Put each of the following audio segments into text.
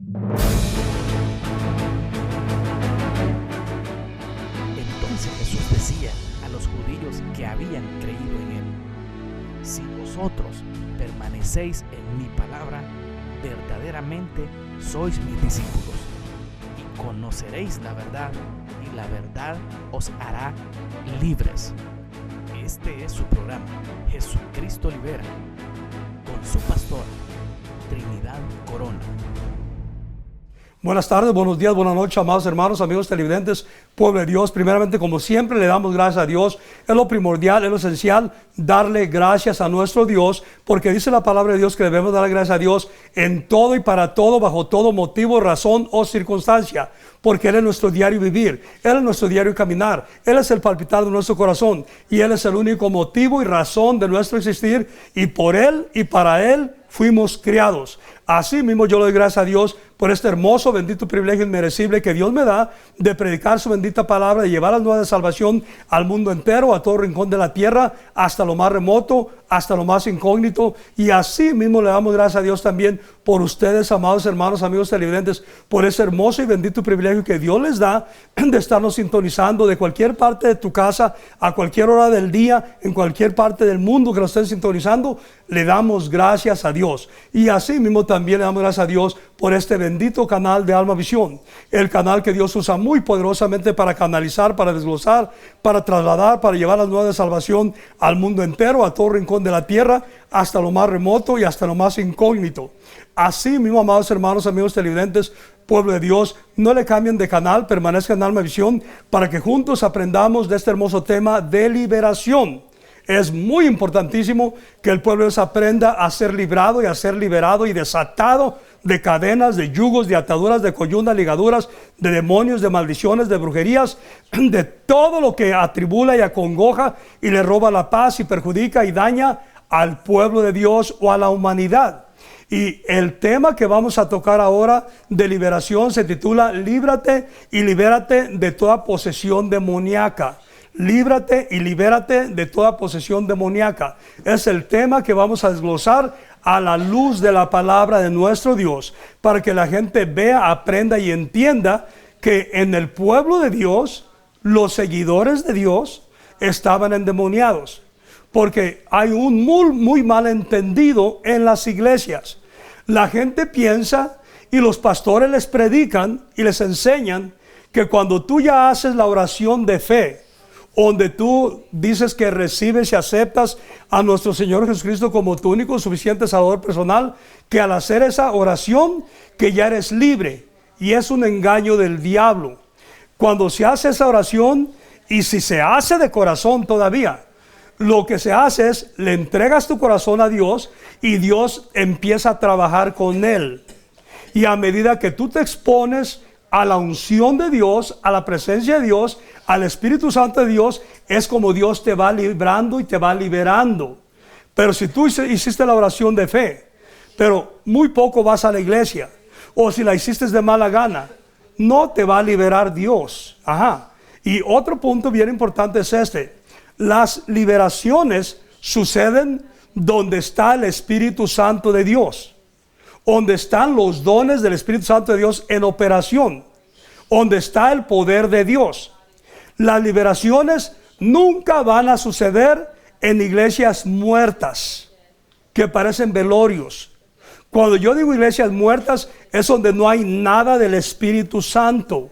Entonces Jesús decía a los judíos que habían creído en él: si vosotros permanecéis en mi palabra, verdaderamente sois mis discípulos, y conoceréis la verdad, y la verdad os hará libres. Este es su programa, Jesucristo Libera, con su pastor, Trinidad Corona. Buenas tardes, buenos días, buenas noches, amados hermanos, amigos televidentes, pueblo de Dios. Primeramente, como siempre, le damos gracias a Dios. Es lo primordial, es lo esencial, darle gracias a nuestro Dios, porque dice la palabra de Dios que debemos dar gracias a Dios en todo y para todo, bajo todo motivo, razón o circunstancia, porque Él es nuestro diario vivir, Él es nuestro diario caminar, Él es el palpitar de nuestro corazón, y Él es el único motivo y razón de nuestro existir, y por Él y para Él fuimos criados. Así mismo yo le doy gracias a Dios por este hermoso, bendito privilegio inmerecible que Dios me da de predicar su bendita palabra, de llevar las nuevas de salvación al mundo entero, a todo rincón de la tierra, hasta lo más remoto, hasta lo más incógnito. Y así mismo le damos gracias a Dios también por ustedes, amados hermanos, amigos televidentes, por ese hermoso y bendito privilegio que Dios les da de estarnos sintonizando de cualquier parte de tu casa, a cualquier hora del día, en cualquier parte del mundo que lo estén sintonizando. Le damos gracias a Dios. Y así mismo también le damos gracias a Dios por este bendito canal de Alma Visión, el canal que Dios usa muy poderosamente para canalizar, para desglosar, para trasladar, para llevar las nuevas de salvación al mundo entero, a todo rincón de la tierra, hasta lo más remoto y hasta lo más incógnito. Así mismo, amados hermanos, amigos televidentes, pueblo de Dios, no le cambien de canal, permanezcan en Alma Visión para que juntos aprendamos de este hermoso tema de liberación. Es muy importantísimo que el pueblo de Dios aprenda a ser librado y a ser liberado y desatado de cadenas, de yugos, de ataduras, de coyundas, ligaduras, de demonios, de maldiciones, de brujerías, de todo lo que atribula y acongoja y le roba la paz y perjudica y daña al pueblo de Dios o a la humanidad. Y el tema que vamos a tocar ahora de liberación se titula Líbrate y libérate de toda posesión demoníaca. Líbrate y libérate de toda posesión demoníaca. Es el tema que vamos a desglosar a la luz de la palabra de nuestro Dios, para que la gente vea, aprenda y entienda que en el pueblo de Dios, los seguidores de Dios estaban endemoniados, porque hay un muy mal entendido en las iglesias. La gente piensa, y los pastores les predican y les enseñan, que cuando tú ya haces la oración de fe, donde tú dices que recibes y aceptas a nuestro Señor Jesucristo como tu único suficiente Salvador personal, que al hacer esa oración, que ya eres libre. Y es un engaño del diablo. Cuando se hace esa oración, y si se hace de corazón todavía, lo que se hace es, le entregas tu corazón a Dios, y Dios empieza a trabajar con él. Y a medida que tú te expones a la unción de Dios, a la presencia de Dios, al Espíritu Santo de Dios, es como Dios te va librando y te va liberando. Pero si tú hiciste la oración de fe, pero muy poco vas a la iglesia, o si la hiciste de mala gana, no te va a liberar Dios. Y otro punto bien importante es este: las liberaciones suceden donde está el Espíritu Santo de Dios, donde están los dones del Espíritu Santo de Dios en operación, donde está el poder de Dios. Las liberaciones nunca van a suceder en iglesias muertas, que parecen velorios. Cuando yo digo iglesias muertas, es donde no hay nada del Espíritu Santo.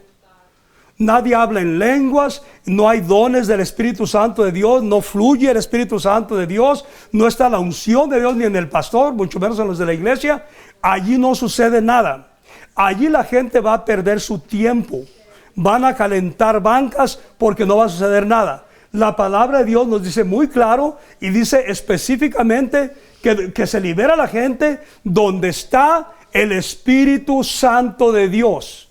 Nadie habla en lenguas, no hay dones del Espíritu Santo de Dios, no fluye el Espíritu Santo de Dios, no está la unción de Dios ni en el pastor, mucho menos en los de la iglesia. Allí no sucede nada. Allí la gente va a perder su tiempo, van a calentar bancas porque no va a suceder nada. La palabra de Dios nos dice muy claro y dice específicamente que se libera la gente donde está el Espíritu Santo de Dios.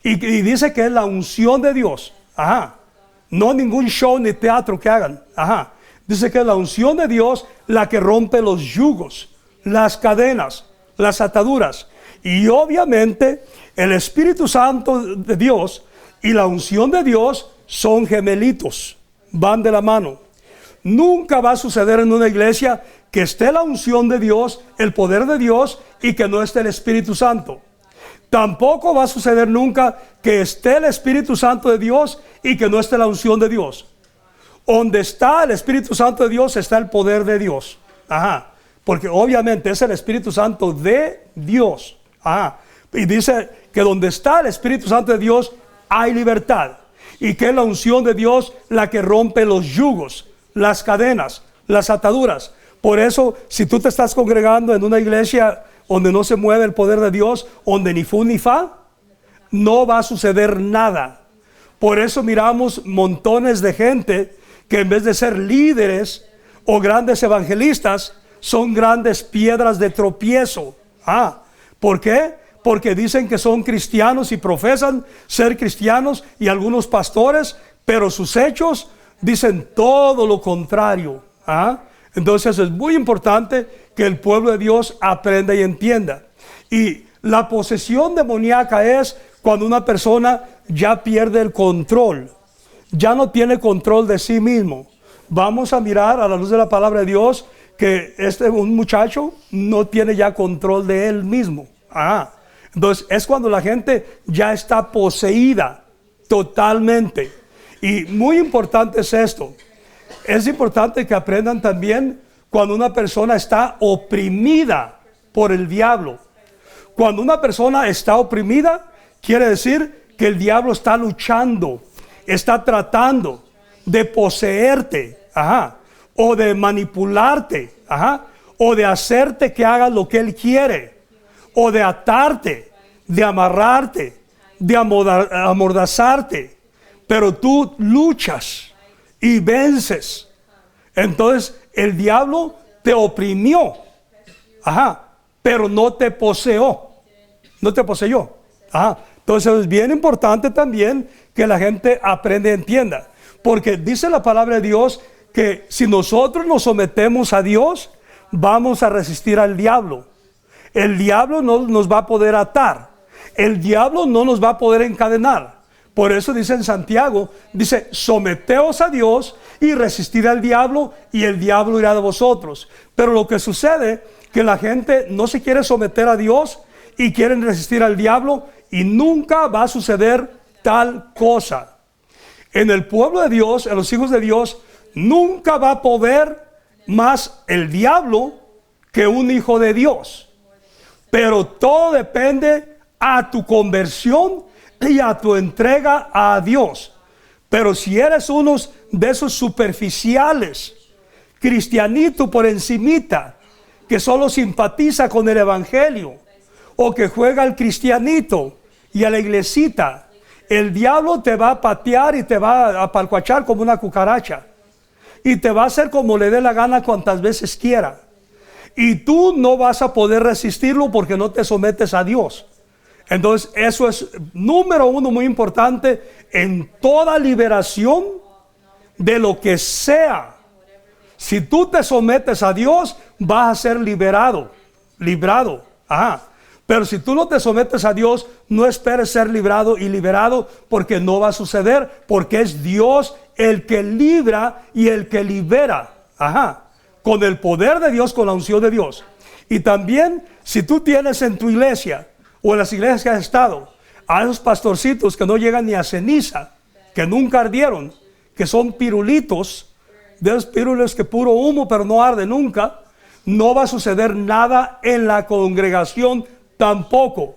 Y dice que es la unción de Dios. No ningún show ni teatro que hagan. Dice que es la unción de Dios la que rompe los yugos, las cadenas, las ataduras. Y obviamente el Espíritu Santo de Dios y la unción de Dios son gemelitos, van de la mano. Nunca va a suceder en una iglesia que esté la unción de Dios, el poder de Dios, y que no esté el Espíritu Santo. Tampoco va a suceder nunca que esté el Espíritu Santo de Dios y que no esté la unción de Dios. Donde está el Espíritu Santo de Dios está el poder de Dios. Ajá. Porque obviamente es el Espíritu Santo de Dios. Ajá. Y dice que donde está el Espíritu Santo de Dios hay libertad. Y que es la unción de Dios la que rompe los yugos, las cadenas, las ataduras. Por eso, si tú te estás congregando en una iglesia donde no se mueve el poder de Dios, donde ni fu ni fa, no va a suceder nada. Por eso miramos montones de gente que en vez de ser líderes o grandes evangelistas, son grandes piedras de tropiezo. ¿Por qué? Porque dicen que son cristianos y profesan ser cristianos y algunos pastores, pero sus hechos dicen todo lo contrario. Entonces es muy importante que el pueblo de Dios aprenda y entienda. Y la posesión demoníaca es cuando una persona ya pierde el control, ya no tiene control de sí mismo. Vamos a mirar a la luz de la palabra de Dios que un muchacho no tiene ya control de él mismo. Entonces es cuando la gente ya está poseída totalmente. Y muy importante es esto. Es importante que aprendan también cuando una persona está oprimida por el diablo. Cuando una persona está oprimida, quiere decir que el diablo está luchando, está tratando de poseerte, o de manipularte, o de hacerte que hagas lo que él quiere, o de atarte, de amarrarte, de amordazarte. Pero tú luchas y vences. Entonces el diablo te oprimió, pero no te poseyó. Entonces es bien importante también que la gente aprenda y entienda, porque dice la palabra de Dios que si nosotros nos sometemos a Dios, vamos a resistir al diablo. El diablo no nos va a poder atar, el diablo no nos va a poder encadenar. Por eso dice en Santiago, dice, someteos a Dios y resistid al diablo y el diablo irá de vosotros. Pero lo que sucede que la gente no se quiere someter a Dios y quieren resistir al diablo, y nunca va a suceder tal cosa. En el pueblo de Dios, en los hijos de Dios, nunca va a poder más el diablo que un hijo de Dios. Pero todo depende a tu conversión y a tu entrega a Dios. Pero si eres uno de esos superficiales, cristianito por encimita, que solo simpatiza con el evangelio, o que juega al cristianito y a la iglesita, el diablo te va a patear y te va a apalcuachar como una cucaracha, y te va a hacer como le dé la gana cuantas veces quiera, y tú no vas a poder resistirlo porque no te sometes a Dios. Entonces eso es número uno muy importante en toda liberación de lo que sea. Si tú te sometes a Dios, vas a ser librado. Pero si tú no te sometes a Dios, no esperes ser librado y liberado, porque no va a suceder, porque es Dios el que libra y el que libera. Con el poder de Dios, con la unción de Dios. Y también, si tú tienes en tu iglesia o en las iglesias que has estado a esos pastorcitos que no llegan ni a ceniza, que nunca ardieron, que son pirulitos, de esos pirulos que puro humo pero no arde nunca, no va a suceder nada en la congregación tampoco,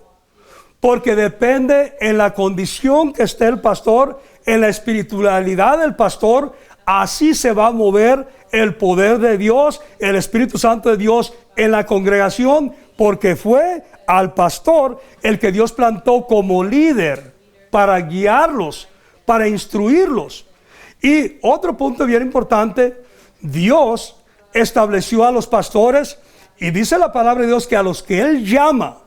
porque depende en la condición que esté el pastor, en la espiritualidad del pastor. Así se va a mover el poder de Dios, el Espíritu Santo de Dios en la congregación, porque fue al pastor el que Dios plantó como líder para guiarlos, para instruirlos. Y otro punto bien importante, Dios estableció a los pastores, y dice la palabra de Dios que a los que Él llama,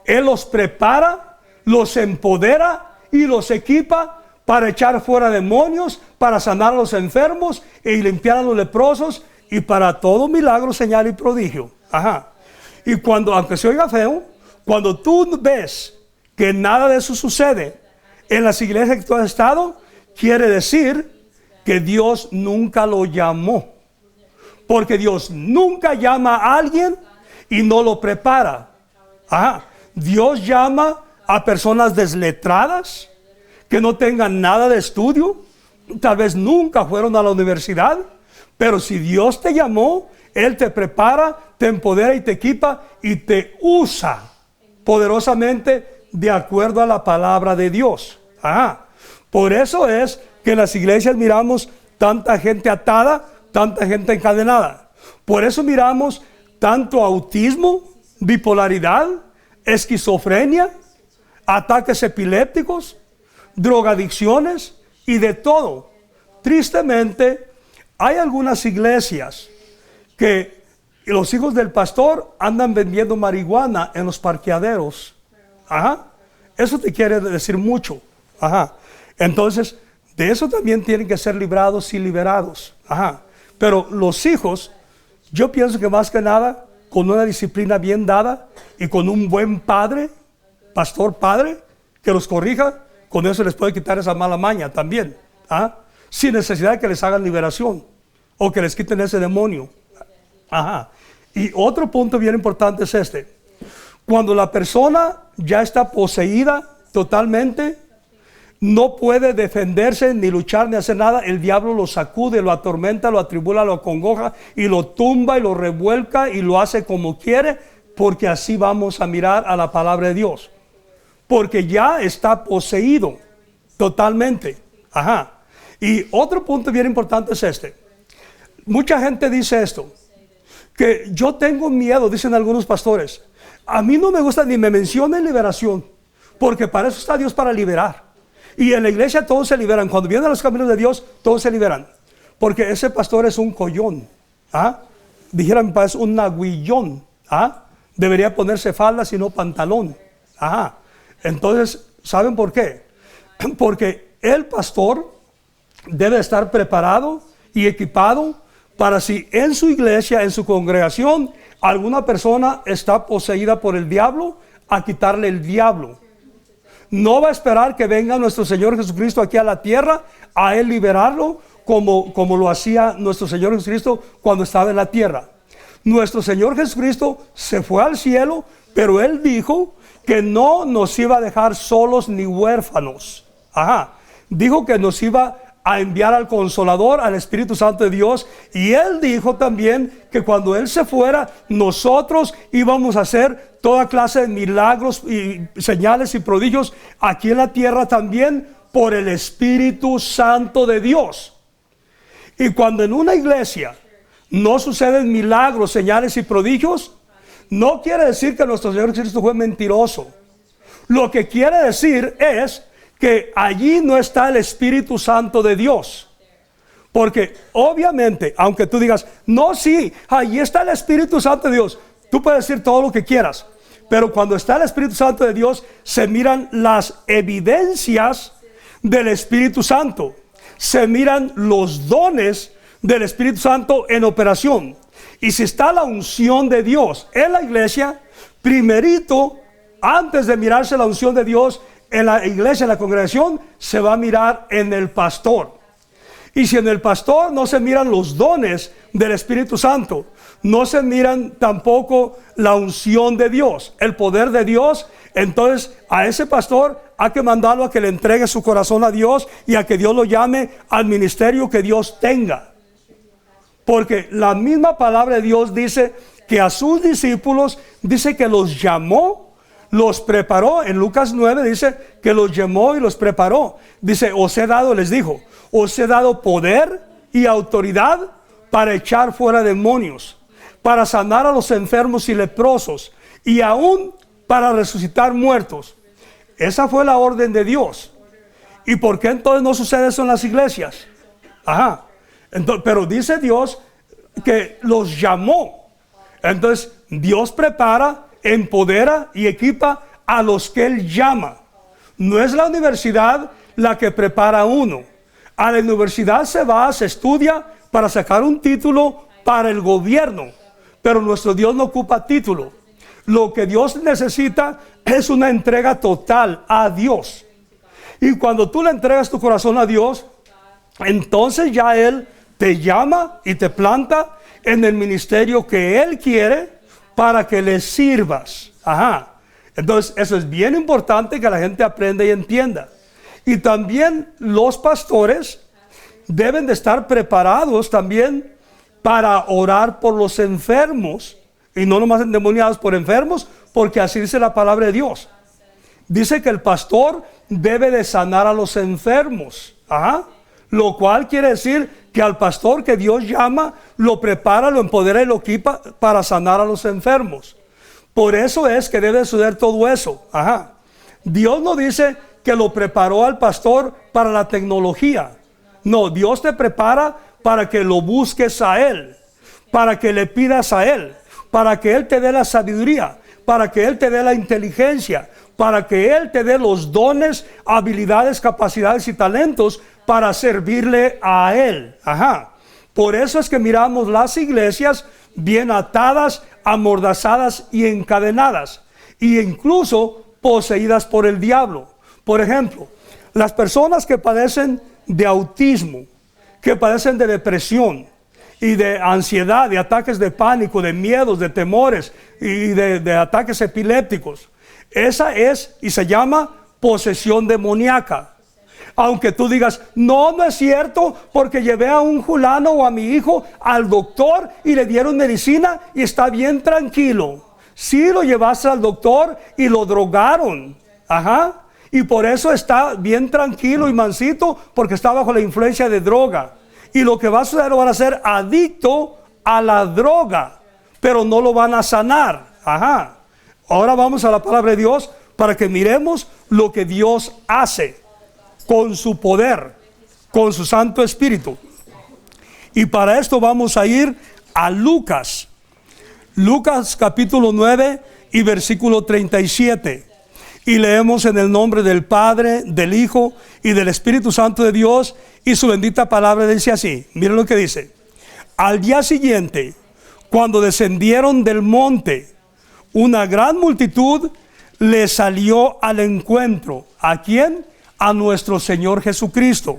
Él los prepara, los empodera y los equipa para echar fuera demonios, para sanar a los enfermos y limpiar a los leprosos, y para todo milagro, señal y prodigio. Y cuando, aunque se oiga feo, cuando tú ves que nada de eso sucede en las iglesias que tú has estado, quiere decir que Dios nunca lo llamó. Porque Dios nunca llama a alguien y no lo prepara. Dios llama a personas desletradas, que no tengan nada de estudio, tal vez nunca fueron a la universidad, pero si Dios te llamó, Él te prepara, te empodera y te equipa y te usa poderosamente de acuerdo a la palabra de Dios. Por eso es que en las iglesias miramos tanta gente atada, tanta gente encadenada. Por eso miramos tanto autismo, bipolaridad, esquizofrenia, ataques epilépticos, drogadicciones y de todo. Tristemente, hay algunas iglesias que los hijos del pastor andan vendiendo marihuana en los parqueaderos. Eso te quiere decir mucho. Entonces, de eso también tienen que ser librados y liberados. Pero los hijos, yo pienso que más que nada, con una disciplina bien dada y con un buen padre, pastor padre, que los corrija, con eso les puede quitar esa mala maña también. Sin necesidad de que les hagan liberación o que les quiten ese demonio. Y otro punto bien importante es este. Cuando la persona ya está poseída totalmente, no puede defenderse, ni luchar, ni hacer nada, el diablo lo sacude, lo atormenta, lo atribula, lo acongoja y lo tumba y lo revuelca y lo hace como quiere, porque así vamos a mirar a la palabra de Dios. Porque ya está poseído totalmente. Y otro punto bien importante es este. Mucha gente dice esto, que yo tengo miedo, dicen algunos pastores. A mí no me gusta ni me mencionen liberación, porque para eso está Dios, para liberar. Y en la iglesia todos se liberan. Cuando vienen a los caminos de Dios, todos se liberan. Porque ese pastor es un collón. Dijera mi padre, es un naguillón. Debería ponerse faldas y no pantalón. Entonces, ¿saben por qué? Porque el pastor debe estar preparado y equipado para si en su iglesia, en su congregación, alguna persona está poseída por el diablo, a quitarle el diablo. No va a esperar que venga nuestro Señor Jesucristo aquí a la tierra, a Él liberarlo, como lo hacía nuestro Señor Jesucristo cuando estaba en la tierra. Nuestro Señor Jesucristo se fue al cielo, pero Él dijo que no nos iba a dejar solos ni huérfanos. Dijo que nos iba a enviar al Consolador, al Espíritu Santo de Dios, y Él dijo también que cuando Él se fuera, nosotros íbamos a hacer toda clase de milagros y señales y prodigios aquí en la tierra también por el Espíritu Santo de Dios. Y cuando en una iglesia no suceden milagros, señales y prodigios, no quiere decir que nuestro Señor Jesucristo fue mentiroso. Lo que quiere decir es que allí no está el Espíritu Santo de Dios. Porque obviamente, aunque tú digas, no, sí, allí está el Espíritu Santo de Dios, tú puedes decir todo lo que quieras, pero cuando está el Espíritu Santo de Dios, se miran las evidencias del Espíritu Santo, se miran los dones del Espíritu Santo en operación. Y si está la unción de Dios en la iglesia, primerito, antes de mirarse la unción de Dios en la iglesia, en la congregación, se va a mirar en el pastor. Y si en el pastor no se miran los dones del Espíritu Santo, no se miran tampoco la unción de Dios, el poder de Dios, entonces a ese pastor hay que mandarlo a que le entregue su corazón a Dios y a que Dios lo llame al ministerio que Dios tenga. Porque la misma palabra de Dios dice que a sus discípulos, dice que los llamó, los preparó. En Lucas 9 dice que los llamó y los preparó. Dice, os he dado, les dijo, os he dado poder y autoridad para echar fuera demonios, para sanar a los enfermos y leprosos, y aún para resucitar muertos. Esa fue la orden de Dios. ¿Y por qué entonces no sucede eso en las iglesias? Entonces, pero dice Dios que los llamó. Entonces Dios prepara, empodera y equipa a los que Él llama. No es la universidad la que prepara a uno. A la universidad se va, se estudia para sacar un título para el gobierno, pero nuestro Dios no ocupa título. Lo que Dios necesita es una entrega total a Dios. Y cuando tú le entregas tu corazón a Dios, entonces ya Él te llama y te planta en el ministerio que Él quiere para que le sirvas. Entonces, eso es bien importante que la gente aprenda y entienda. Y también los pastores deben de estar preparados también para orar por los enfermos, y no nomás endemoniados, por enfermos, porque así dice la palabra de Dios. Dice que el pastor debe de sanar a los enfermos. Ajá. Lo cual quiere decir que al pastor que Dios llama, lo prepara, lo empodera y lo equipa para sanar a los enfermos. Por eso es que debe suceder todo eso. Ajá. Dios no dice que lo preparó al pastor para la tecnología. No, Dios te prepara para que lo busques a Él, para que le pidas a Él, para que Él te dé la sabiduría, para que Él te dé la inteligencia, para que Él te dé los dones, habilidades, capacidades y talentos para servirle a Él. Ajá. Por eso es que miramos las iglesias bien atadas, amordazadas y encadenadas, e incluso poseídas por el diablo. Por ejemplo, las personas que padecen de autismo, que padecen de depresión y de ansiedad, de ataques de pánico, de miedos, de temores y de ataques epilépticos, esa es y se llama posesión demoníaca. Aunque tú digas, no es cierto, porque llevé a un fulano o a mi hijo al doctor y le dieron medicina y está bien tranquilo. Sí, lo llevaste al doctor y lo drogaron. Ajá. Y por eso está bien tranquilo y mansito, porque está bajo la influencia de droga. Y lo que va a suceder, lo van a hacer adicto a la droga, pero no lo van a sanar. Ajá. Ahora vamos a la palabra de Dios para que miremos lo que Dios hace con su poder, con su Santo Espíritu. Y para esto vamos a ir a Lucas. Lucas capítulo 9 y versículo 37. Y leemos en el nombre del Padre, del Hijo y del Espíritu Santo de Dios, y su bendita palabra dice así. Miren lo que dice. Al día siguiente, cuando descendieron del monte, una gran multitud le salió al encuentro. ¿A quién? A nuestro Señor Jesucristo.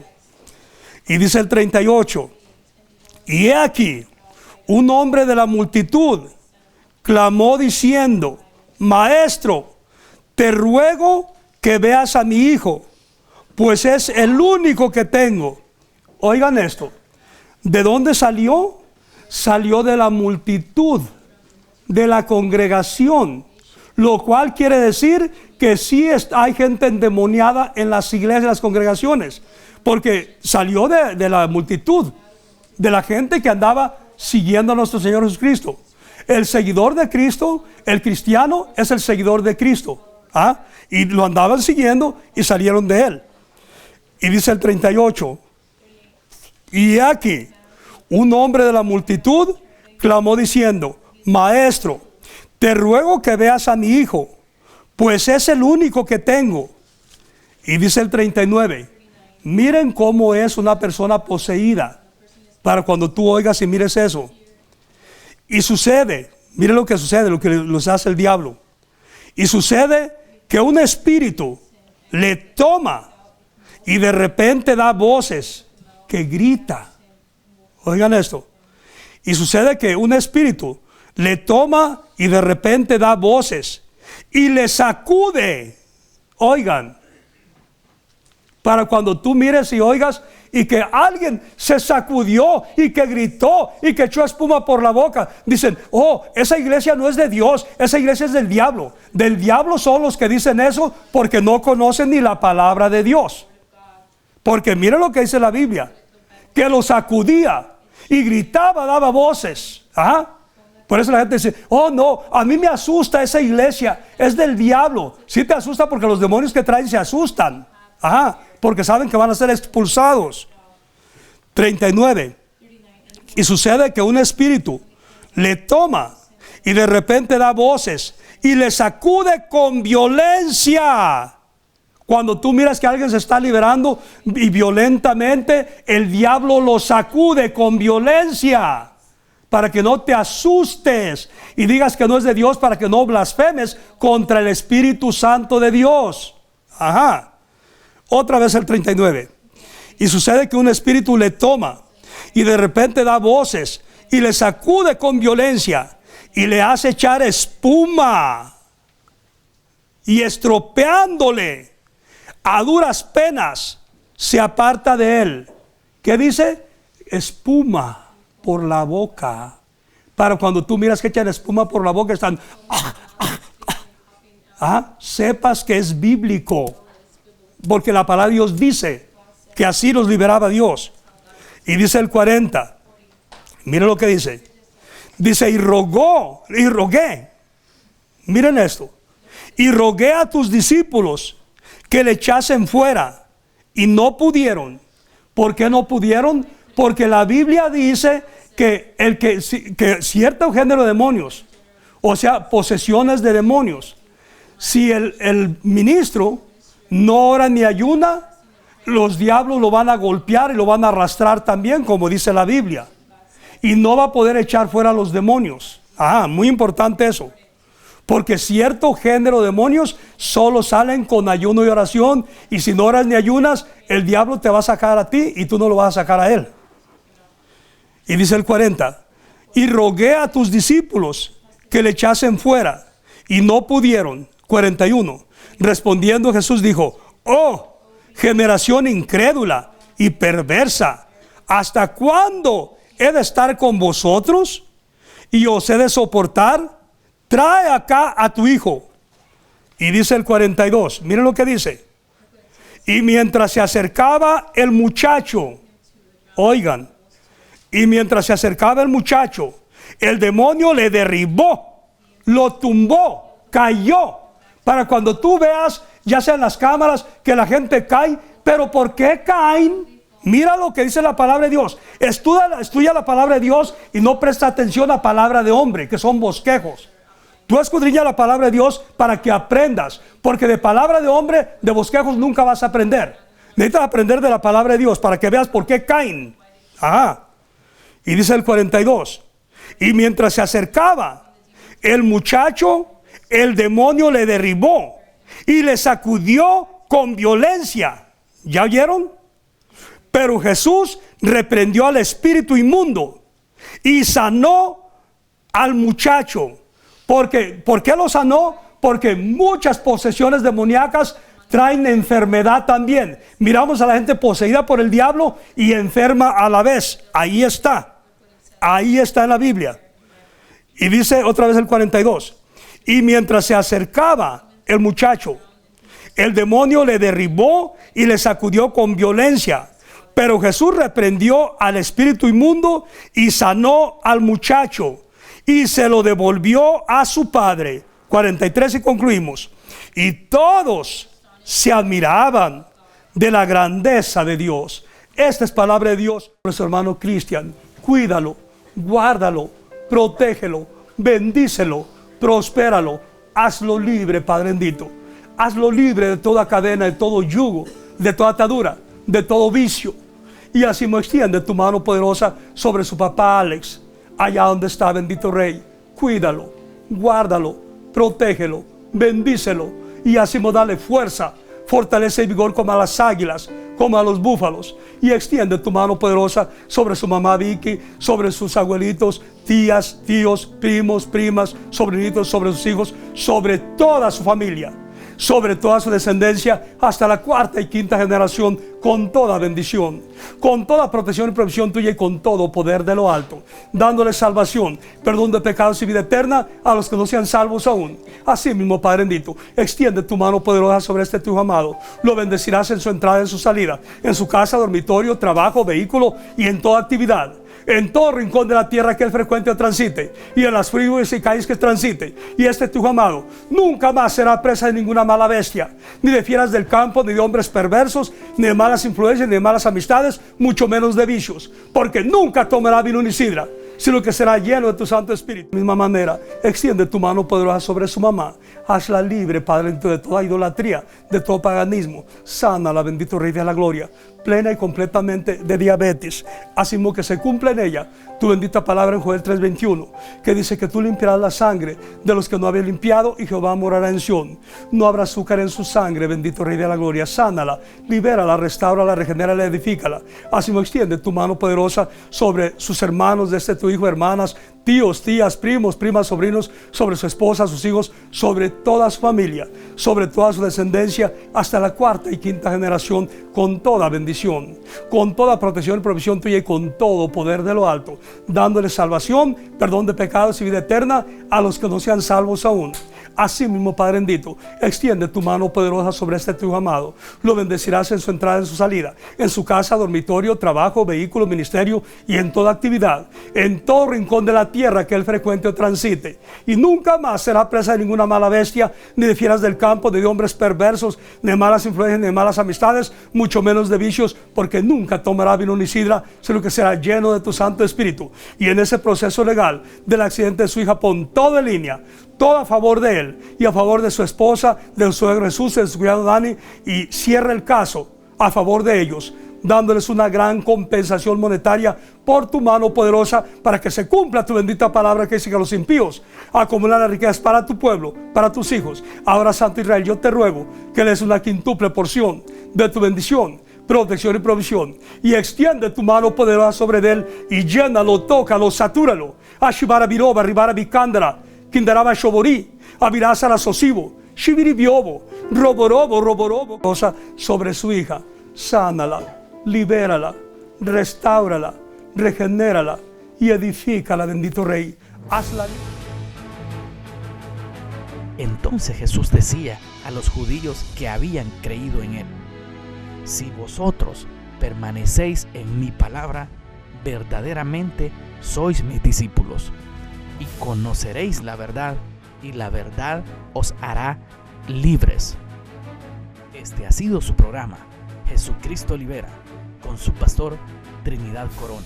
Y dice el 38. Y he aquí, un hombre de la multitud clamó diciendo: Maestro, te ruego que veas a mi hijo, pues es el único que tengo. Oigan esto. ¿De dónde salió? Salió de la multitud, de la congregación, lo cual quiere decir que sí hay gente endemoniada en las iglesias, en las congregaciones, porque salió de la multitud, de la gente que andaba siguiendo a nuestro Señor Jesucristo. El seguidor de Cristo, el cristiano, es el seguidor de Cristo. ¿Ah? Y lo andaban siguiendo y salieron de él. Y dice el 38. Y aquí, un hombre de la multitud clamó diciendo: Maestro, te ruego que veas a mi hijo, pues es el único que tengo. Y dice el 39. Miren cómo es una persona poseída, para cuando tú oigas y mires eso. Y sucede, miren lo que sucede, lo que los hace el diablo. Y sucede que un espíritu le toma y de repente da voces que grita. Oigan esto. Y sucede que un espíritu le toma y de repente da voces y le sacude. Oigan, para cuando tú mires y oigas y que alguien se sacudió y que gritó y que echó espuma por la boca, dicen: oh, esa iglesia no es de Dios, esa iglesia es del diablo. Del diablo son los que dicen eso porque no conocen ni la palabra de Dios. Porque miren lo que dice la Biblia, que lo sacudía y gritaba, daba voces. ¿Ah? Por eso la gente dice: oh no, a mí me asusta esa iglesia, es del diablo. Sí te asusta porque los demonios que traen se asustan. Ajá, porque saben que van a ser expulsados. 39. Y sucede que un espíritu le toma y de repente da voces y le sacude con violencia. Cuando tú miras que alguien se está liberando y violentamente, el diablo lo sacude con violencia para que no te asustes y digas que no es de Dios, para que no blasfemes contra el Espíritu Santo de Dios. Ajá. Otra vez el 39. Y sucede que un espíritu le toma y de repente da voces y le sacude con violencia y le hace echar espuma. y estropeándole a duras penas, se aparta de él. ¿Qué dice? Espuma por la boca. Para cuando tú miras que echan espuma por la boca, están sepas que es bíblico, porque la palabra de Dios dice que así los liberaba Dios. Y dice el 40, miren lo que dice. Dice, y rogué, miren esto, y rogué a tus discípulos que le echasen fuera, y no pudieron. ¿Por qué no pudieron? Porque la Biblia dice que que cierto género de demonios, o sea, posesiones de demonios, si el ministro no ora ni ayuna, los diablos lo van a golpear y lo van a arrastrar también, como dice la Biblia, y no va a poder echar fuera a los demonios. Muy importante eso, porque cierto género de demonios solo salen con ayuno y oración, y si no oras ni ayunas, el diablo te va a sacar a ti y tú no lo vas a sacar a él. Y dice el 40, y rogué a tus discípulos que le echasen fuera, y no pudieron. 41, respondiendo Jesús dijo, oh, generación incrédula y perversa, ¿hasta cuándo he de estar con vosotros y os he de soportar? Trae acá a tu hijo. Y dice el 42, miren lo que dice. Y mientras se acercaba el muchacho, oigan, y mientras se acercaba el muchacho, el demonio le derribó, lo tumbó, cayó. Para cuando tú veas, ya sea en las cámaras, que la gente cae, pero ¿por qué caen? Mira lo que dice la palabra de Dios. Estudia la palabra de Dios y no presta atención a la palabra de hombre, que son bosquejos. Tú escudriña la palabra de Dios para que aprendas, porque de palabra de hombre, de bosquejos nunca vas a aprender. Necesitas aprender de la palabra de Dios para que veas por qué caen. Y dice el 42, y mientras se acercaba el muchacho, el demonio le derribó y le sacudió con violencia. ¿Ya oyeron? Pero Jesús reprendió al espíritu inmundo y sanó al muchacho. ¿Por qué lo sanó? Porque muchas posesiones demoníacas traen enfermedad también. Miramos a la gente poseída por el diablo y enferma a la vez. Ahí está en la Biblia. Y dice otra vez el 42, y mientras se acercaba el muchacho, el demonio le derribó y le sacudió con violencia. Pero Jesús reprendió al espíritu inmundo y sanó al muchacho y se lo devolvió a su padre. 43 y concluimos. Y todos se admiraban de la grandeza de Dios. Esta es palabra de Dios. Nuestro hermano Cristian, cuídalo, guárdalo, protégelo, bendícelo, prospéralo, hazlo libre, Padre bendito. Hazlo libre de toda cadena, de todo yugo, de toda atadura, de todo vicio. Y así me extiende tu mano poderosa sobre su papá Alex, allá donde está, bendito Rey. Cuídalo, guárdalo, protégelo, bendícelo. Y así me dale fuerza, fortalece y vigor como a las águilas, como a los búfalos. Y extiende tu mano poderosa sobre su mamá Vicky, sobre sus abuelitos, tías, tíos, primos, primas, sobrinitos, sobre sus hijos, sobre toda su familia, sobre toda su descendencia, hasta la cuarta y quinta generación, con toda bendición, con toda protección y provisión tuya y con todo poder de lo alto, dándole salvación, perdón de pecados y vida eterna a los que no sean salvos aún. Así mismo, Padre bendito, extiende tu mano poderosa sobre este tu hijo amado. Lo bendecirás en su entrada y en su salida, en su casa, dormitorio, trabajo, vehículo y en toda actividad, en todo rincón de la tierra que él frecuente o transite, y en las freeways y calles que transite. Y este tu hijo amado nunca más será presa de ninguna mala bestia, ni de fieras del campo, ni de hombres perversos, ni de malas influencias, ni de malas amistades, mucho menos de vicios, porque nunca tomará vino ni sidra, sino que será lleno de tu Santo Espíritu. De la misma manera, extiende tu mano poderosa sobre su mamá. Hazla libre, Padre, de toda idolatría, de todo paganismo. Sánala, bendito Rey de la Gloria, plena y completamente de diabetes. Así mismo que se cumple en ella tu bendita palabra en Joel 3:21, que dice que tú limpiarás la sangre de los que no habían limpiado y Jehová morará en Sión. No habrá azúcar en su sangre, bendito Rey de la Gloria. Sánala, libérala, restáurala, regenérala, edifícala. Así mismo extiende tu mano poderosa sobre sus hermanos de este tu hijo, hermanas, tíos, tías, primos, primas, sobrinos, sobre su esposa, sus hijos, sobre toda su familia, sobre toda su descendencia, hasta la cuarta y quinta generación, con toda bendición, con toda protección y provisión tuya y con todo poder de lo alto, dándole salvación, perdón de pecados y vida eterna a los que no sean salvos aún. Así mismo, Padre bendito, extiende tu mano poderosa sobre este tu amado. Lo bendecirás en su entrada y en su salida, en su casa, dormitorio, trabajo, vehículo, ministerio y en toda actividad, en todo rincón de la tierra que él frecuente o transite. Y nunca más será presa de ninguna mala bestia, ni de fieras del campo, ni de hombres perversos, ni de malas influencias, ni de malas amistades, mucho menos de vicios, porque nunca tomará vino ni sidra, sino que será lleno de tu Santo Espíritu. Y en ese proceso legal del accidente de su hija, pon todo en línea, todo a favor de él y a favor de su esposa, del suegro Jesús, de su cuñado Dani, y cierra el caso a favor de ellos, dándoles una gran compensación monetaria por tu mano poderosa, para que se cumpla tu bendita palabra que dice que los impíos acumulan las riquezas para tu pueblo, para tus hijos. Ahora, Santo Israel, yo te ruego que le des una quíntuple porción de tu bendición, protección y provisión, y extiende tu mano poderosa sobre él y llénalo, tócalo, satúralo. Ashibara Biroba, Ribara Bicándara, Kindaraba Shobori, Avirasa Sosivo, Shibiri Biobo, Roborobo, cosa sobre su hija. Sánala, libérala, restáurala, regenérala y edifícala, bendito Rey. Hazla. Entonces Jesús decía a los judíos que habían creído en él: si vosotros permanecéis en mi palabra, verdaderamente sois mis discípulos, y conoceréis la verdad, y la verdad os hará libres. Este ha sido su programa, Jesucristo Libera, con su pastor Trinidad Corona.